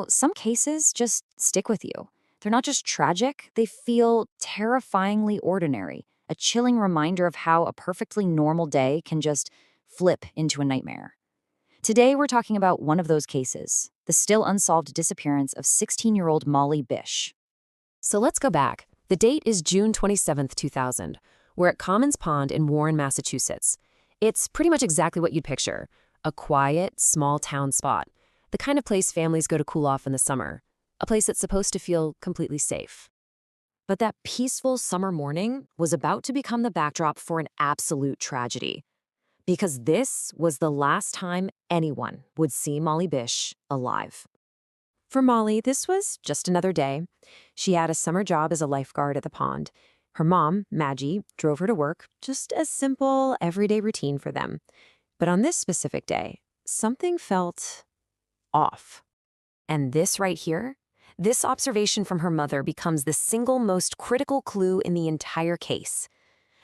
Some cases just stick with you. They're not just tragic, they feel terrifyingly ordinary, a chilling reminder of how a perfectly normal day can just flip into a nightmare. Today, we're talking about one of those cases, the still unsolved disappearance of 16-year-old Molly Bish. So let's go back. The date is June 27th, 2000. We're at Comins Pond in Warren, Massachusetts. It's pretty much exactly what you'd picture. A quiet, small-town spot. The kind of place families go to cool off in the summer. A place that's supposed to feel completely safe. But that peaceful summer morning was about to become the backdrop for an absolute tragedy. Because this was the last time anyone would see Molly Bish alive. For Molly, this was just another day. She had a summer job as a lifeguard at the pond. Her mom, Maggie, drove her to work, just a simple, everyday routine for them. But on this specific day, something felt off. And this right here, this observation from her mother becomes the single most critical clue in the entire case.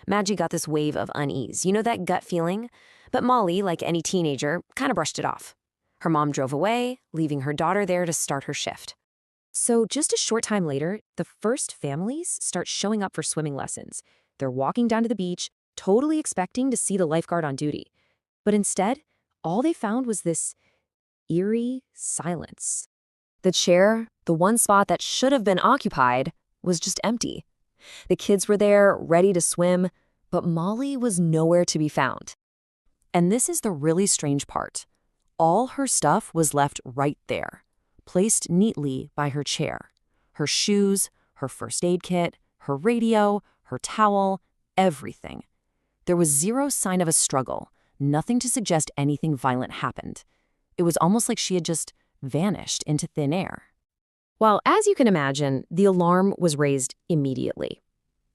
Maggie got this wave of unease, that gut feeling? But Molly, like any teenager, kind of brushed it off. Her mom drove away, leaving her daughter there to start her shift. So just a short time later, the first families start showing up for swimming lessons. They're walking down to the beach, totally expecting to see the lifeguard on duty. But instead, all they found was this eerie silence. The chair, the one spot that should have been occupied, was just empty. The kids were there, ready to swim, but Molly was nowhere to be found. And this is the really strange part. All her stuff was left right there, placed neatly by her chair. Her shoes, her first aid kit, her radio, her towel, everything. There was zero sign of a struggle, nothing to suggest anything violent happened. It was almost like she had just vanished into thin air. Well, as you can imagine, the alarm was raised immediately.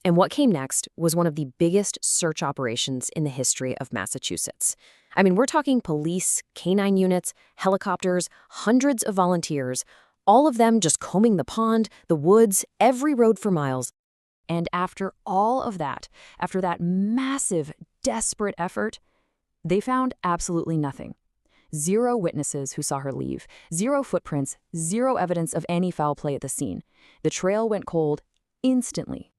And what came next was one of the biggest search operations in the history of Massachusetts. I mean, we're talking police, canine units, helicopters, hundreds of volunteers, all of them just combing the pond, the woods, every road for miles. And after all of that, after that massive, desperate effort, they found absolutely nothing. Zero witnesses who saw her leave, zero footprints, zero evidence of any foul play at the scene. The trail went cold instantly.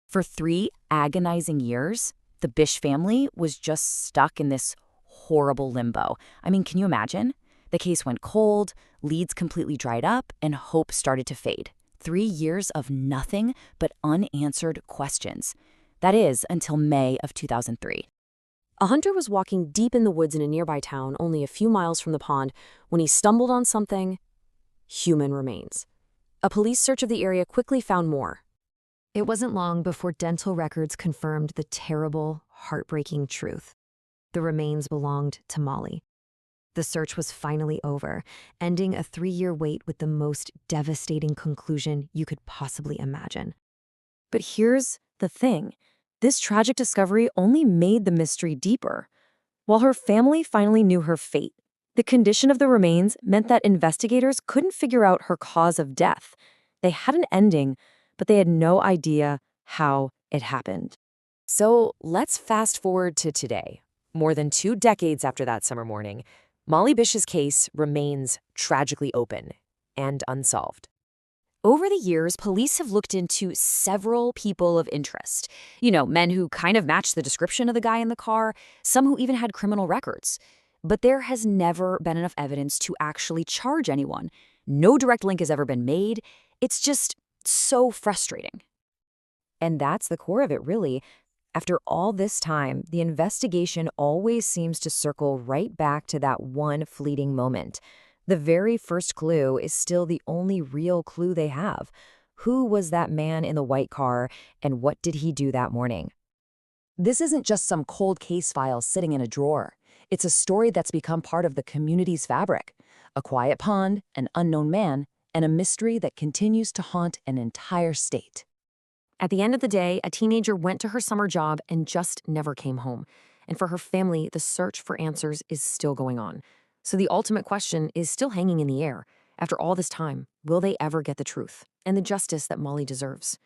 For 3 agonizing years, the Bish family was just stuck in this horrible limbo. I mean, can you imagine? The case went cold, leads completely dried up, and hope started to fade. 3 years of nothing but unanswered questions. That is, until May of 2003. A hunter was walking deep in the woods in a nearby town, only a few miles from the pond, when he stumbled on something: human remains. A police search of the area quickly found more. It wasn't long before dental records confirmed the terrible, heartbreaking truth. The remains belonged to Molly. The search was finally over, ending a 3-year wait with the most devastating conclusion you could possibly imagine. But here's the thing. This tragic discovery only made the mystery deeper. While her family finally knew her fate, the condition of the remains meant that investigators couldn't figure out her cause of death. They had an ending, but they had no idea how it happened. So let's fast forward to today. More than 2 decades after that summer morning, Molly Bish's case remains tragically open and unsolved. Over the years, police have looked into several people of interest. Men who kind of matched the description of the guy in the car, some who even had criminal records. But there has never been enough evidence to actually charge anyone. No direct link has ever been made. It's just so frustrating. And that's the core of it, really. After all this time, the investigation always seems to circle right back to that one fleeting moment. The very first clue is still the only real clue they have. Who was that man in the white car, and what did he do that morning? This isn't just some cold case file sitting in a drawer. It's a story that's become part of the community's fabric. A quiet pond, an unknown man, and a mystery that continues to haunt an entire state. At the end of the day, a teenager went to her summer job and just never came home. And for her family, the search for answers is still going on. So the ultimate question is still hanging in the air. After all this time, will they ever get the truth and the justice that Molly deserves?